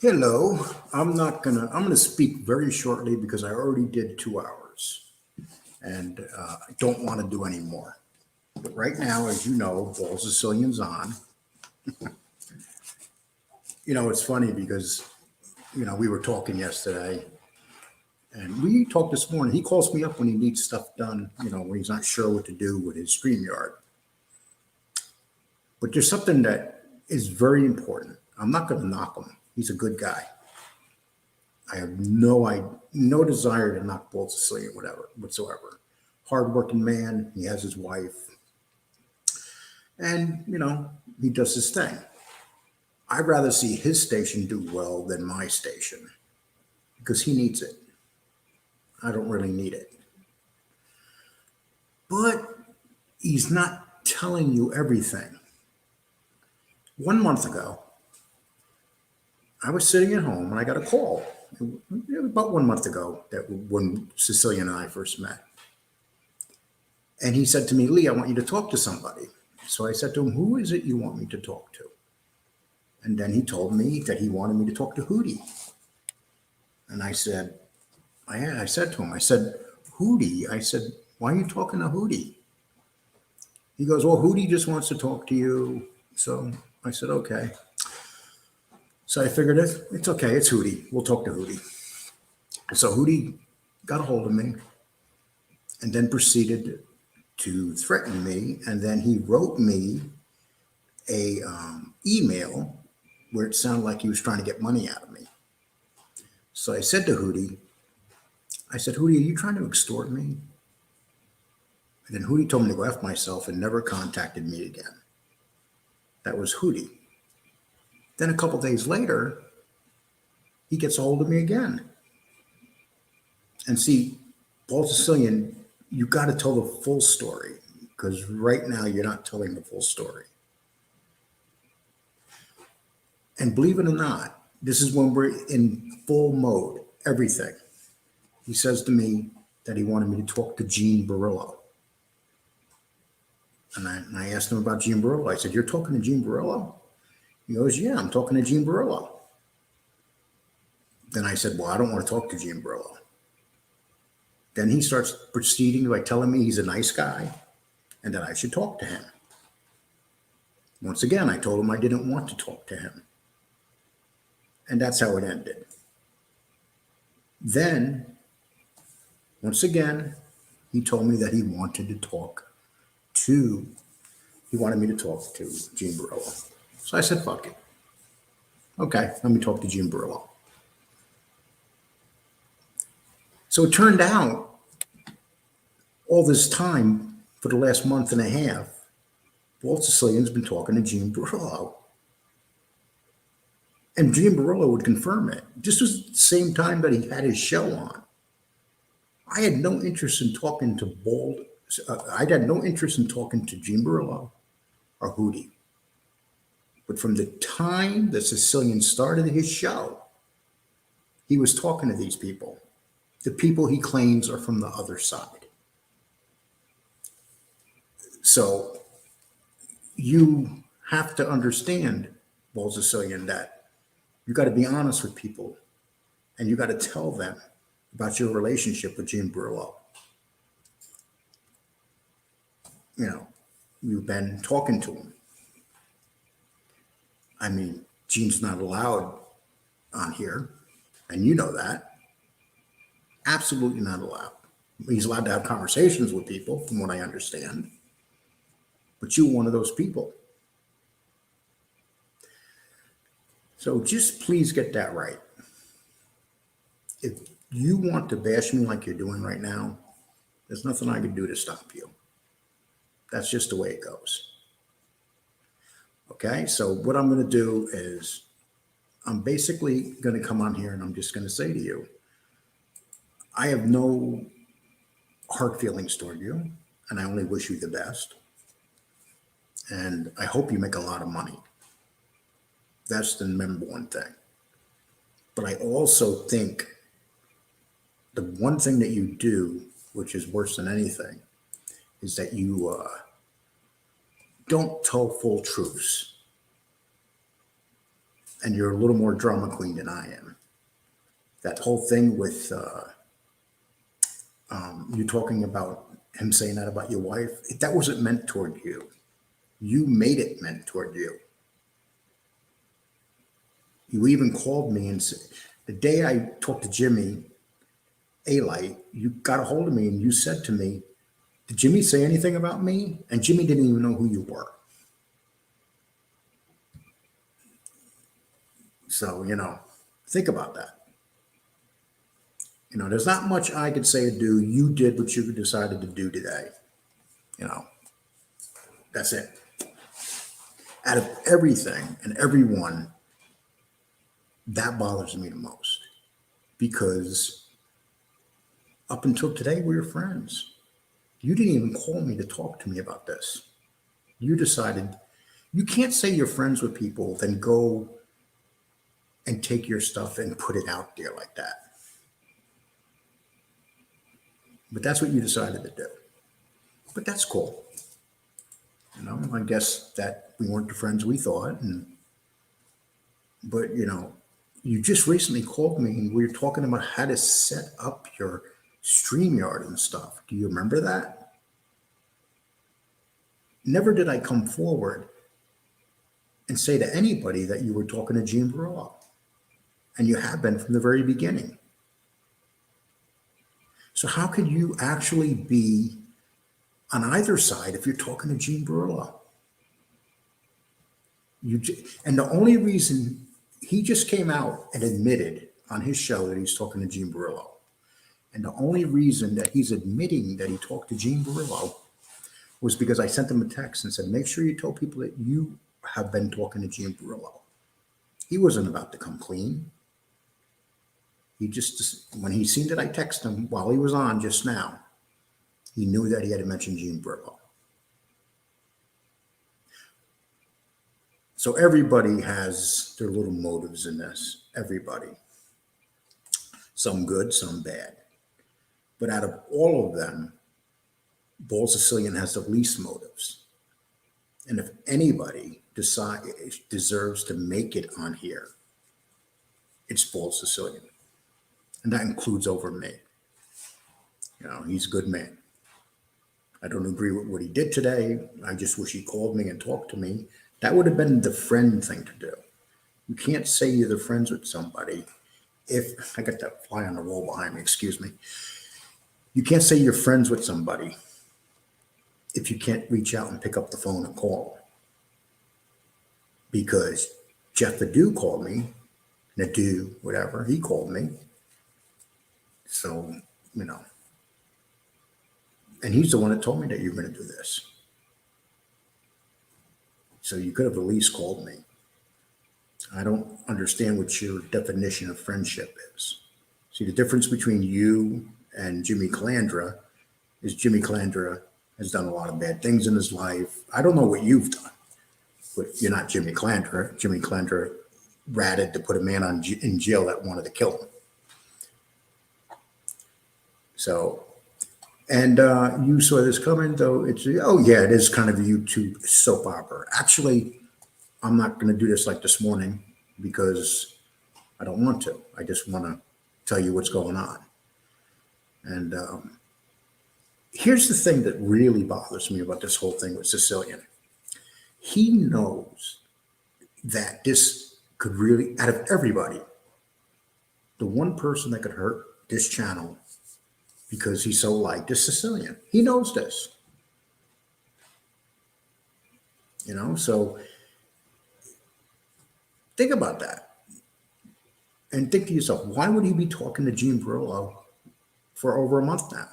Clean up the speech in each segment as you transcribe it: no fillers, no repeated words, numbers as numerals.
Hello. I'm gonna speak very shortly because I already did 2 hours and I don't want to do any more. But right now, as you know, Ball Sicilian's on. It's funny because, we were talking yesterday and we talked this morning. He calls me up when he needs stuff done, when he's not sure what to do with his StreamYard. But there's something that is very important. I'm not going to knock him. He's a good guy. I have no desire to knock Ball Sicilian, whatever, whatsoever. Hardworking man. He has his wife. And, he does his thing. I'd rather see his station do well than my station because he needs it. I don't really need it. But he's not telling you everything. 1 month ago, I was sitting at home and I got a call about 1 month ago that when Sicilian and I first met. And he said to me, Lee, I want you to talk to somebody. So I said to him, who is it you want me to talk to? And then he told me that he wanted me to talk to Hootie. And I said to him, Hootie, why are you talking to Hootie? He goes, well, Hootie just wants to talk to you. So I said, okay. So I figured it's okay. It's Hootie. We'll talk to Hootie. So Hootie got a hold of me and then proceeded to threaten me. And then he wrote me a email where it sounded like he was trying to get money out of me. So I said to Hootie, Hootie, are you trying to extort me? And then Hootie told me to go F myself and never contacted me again. That was Hootie. Then a couple days later, he gets a hold of me again. And see, Ball Sicilian, you got to tell the full story because right now you're not telling the full story. And believe it or not, this is when we're in full mode, everything. He says to me that he wanted me to talk to Gene Barillo. And I asked him about Gene Barillo. I said, you're talking to Gene Barillo? He goes, yeah, I'm talking to Gene Barillo. Then I said, well, I don't want to talk to Gene Barillo. Then he starts proceeding by telling me he's a nice guy and that I should talk to him. Once again, I told him I didn't want to talk to him. And that's how it ended. Then, once again, he told me that he wanted me to talk to Gene Barillo. So I said, fuck it. Okay, let me talk to Gene Barillo. So it turned out all this time for the last month and a half, Walt Sicilian's been talking to Gene Barillo. And Gene Barillo would confirm it. This was the same time that he had his show on. I had no interest in talking to Gene Barillo or Hootie. But from the time that Sicilian started his show, he was talking to these people. The people he claims are from the other side. So you have to understand, Ball Sicilian, that you got to be honest with people and you got to tell them about your relationship with Gene Barillo. You've been talking to him. I mean, Gene's not allowed on here, and you know that. Absolutely not allowed. He's allowed to have conversations with people, from what I understand. But you're one of those people. So just please get that right. If you want to bash me like you're doing right now, there's nothing I can do to stop you. That's just the way it goes. Okay, so what I'm going to do is I'm basically going to come on here and I'm just going to say to you, I have no hard feelings toward you, and I only wish you the best. And I hope you make a lot of money. That's the number one thing. But I also think the one thing that you do, which is worse than anything, is that you don't tell full truths. and you're a little more drama queen than I am. That whole thing with you talking about him saying that about your wife, that wasn't meant toward you. You made it meant toward you. You even called me and said, the day I talked to Jimmy A-Light, you got a hold of me and you said to me, did Jimmy say anything about me? And Jimmy didn't even know who you were. So, think about that. There's not much I could say or do. You did what you decided to do today. That's it. Out of everything and everyone, that bothers me the most, because up until today, we were friends. You didn't even call me to talk to me about this. You decided, you can't say you're friends with people, then go and take your stuff and put it out there like that. But that's what you decided to do. But that's cool. I guess that we weren't the friends we thought. But you just recently called me and we were talking about how to set up your StreamYard and stuff. Do you remember that? Never did I come forward and say to anybody that you were talking to Gene Barillo. And you have been from the very beginning. So how could you actually be on either side if you're talking to Gene Barillo? And the only reason he just came out and admitted on his show that he's talking to Gene Barillo. And the only reason that he's admitting that he talked to Gene Barillo was because I sent him a text and said, make sure you tell people that you have been talking to Gene Barillo. He wasn't about to come clean. He just, when he seen that I texted him while he was on just now, he knew that he had to mention Gene Barillo. So everybody has their little motives in this. Everybody. Some good, some bad. But out of all of them, Bald Sicilian has the least motives. And if anybody deserves to make it on here, it's Bald Sicilian. And that includes over me. He's a good man. I don't agree with what he did today. I just wish he called me and talked to me. That would have been the friend thing to do. You can't say you're friends with somebody if, I got that fly on the wall behind me, excuse me. You can't say you're friends with somebody if you can't reach out and pick up the phone and call. Because Jeff Adu called me, Nadu, whatever, he called me. So, and he's the one that told me that you're going to do this. So you could have at least called me. I don't understand what your definition of friendship is. See, the difference between you and Jimmy Calandra is Jimmy Calandra has done a lot of bad things in his life. I don't know what you've done, but you're not Jimmy Calandra. Jimmy Calandra ratted to put a man in jail that wanted to kill him. So, and you saw this coming, though. It is kind of a YouTube soap opera. Actually, I'm not going to do this like this morning because I don't want to. I just want to tell you what's going on. And here's the thing that really bothers me about this whole thing with Sicilian. He knows that this could really, out of everybody, the one person that could hurt this channel because he's so liked is Sicilian. He knows this. So think about that. And think to yourself, why would he be talking to Gene Barillo for over a month now?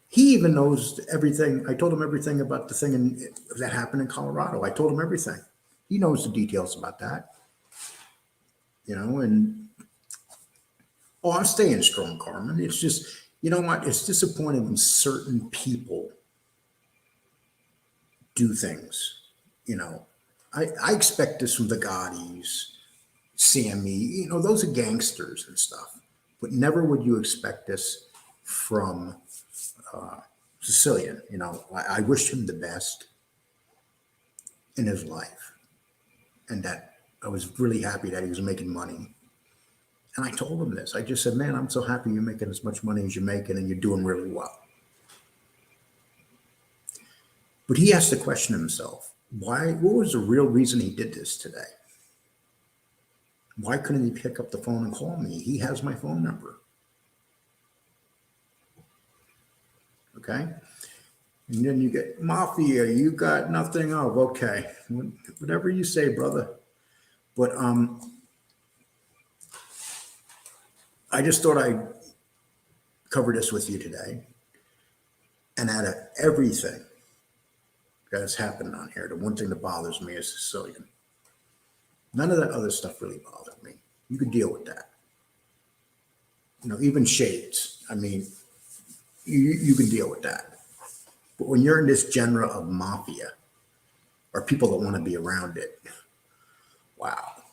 He even knows everything. I told him everything about the thing that happened in Colorado. I told him everything. He knows the details about that. And I'm staying strong, Carmen. It's just, you know what? It's disappointing when certain people do things. I expect this from the Gaudis, Sammy, those are gangsters and stuff. But never would you expect this from Sicilian. I wish him the best. in his life, and that I was really happy that he was making money. And I told him this. I just said, man, I'm so happy you're making as much money as you're making and you're doing really well. But he has to question himself. Why? What was the real reason he did this today? Why couldn't he pick up the phone and call me? He has my phone number. Okay. And then you get mafia, you got nothing of, okay. Whatever you say, brother. But I just thought I'd cover this with you today. And out of everything that has happened on here, the one thing that bothers me is Sicilian. None of that other stuff really bothered me. You could deal with that. You know, even shades. I mean, you can deal with that. But when you're in this genre of mafia or people that want to be around it, wow.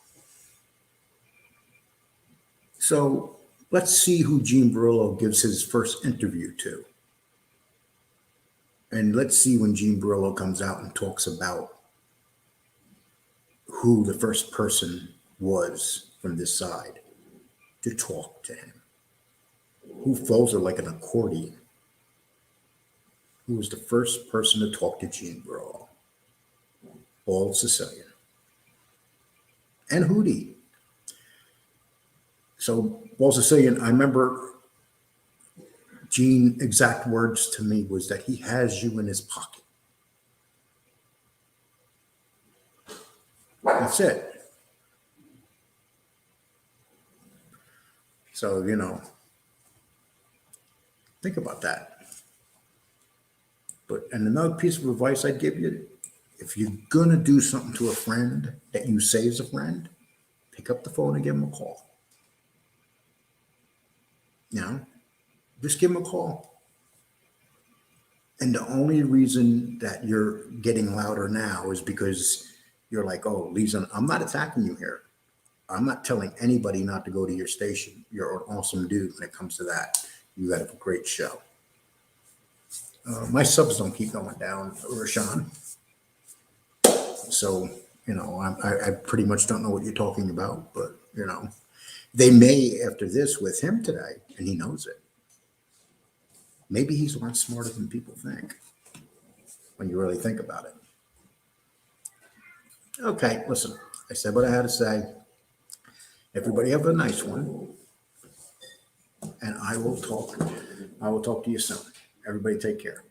So let's see who Gene Barillo gives his first interview to. And let's see when Gene Barillo comes out and talks about who the first person was from this side to talk to him. Who flows are like an accordion. Who was the first person to talk to Gene Barillo? Old Sicilian. And Hootie. So, Old Sicilian, I remember Gene exact words to me was that he has you in his pocket. That's it. So, you know, think about that. But, and another piece of advice I'd give you, if you're going to do something to a friend that you say is a friend, pick up the phone and give him a call. You know, just give him a call. And the only reason that you're getting louder now is because you're like, oh, Lisa, I'm not attacking you here. I'm not telling anybody not to go to your station. You're an awesome dude when it comes to that. You got a great show. My subs don't keep going down, Rashawn. So, you know, I pretty much don't know what you're talking about, but, you know, they may after this with him today, and he knows it. Maybe he's a lot smarter than people think when you really think about it. Okay, listen, I said what I had to say. Everybody have a nice one. And I will talk to you soon. Everybody take care.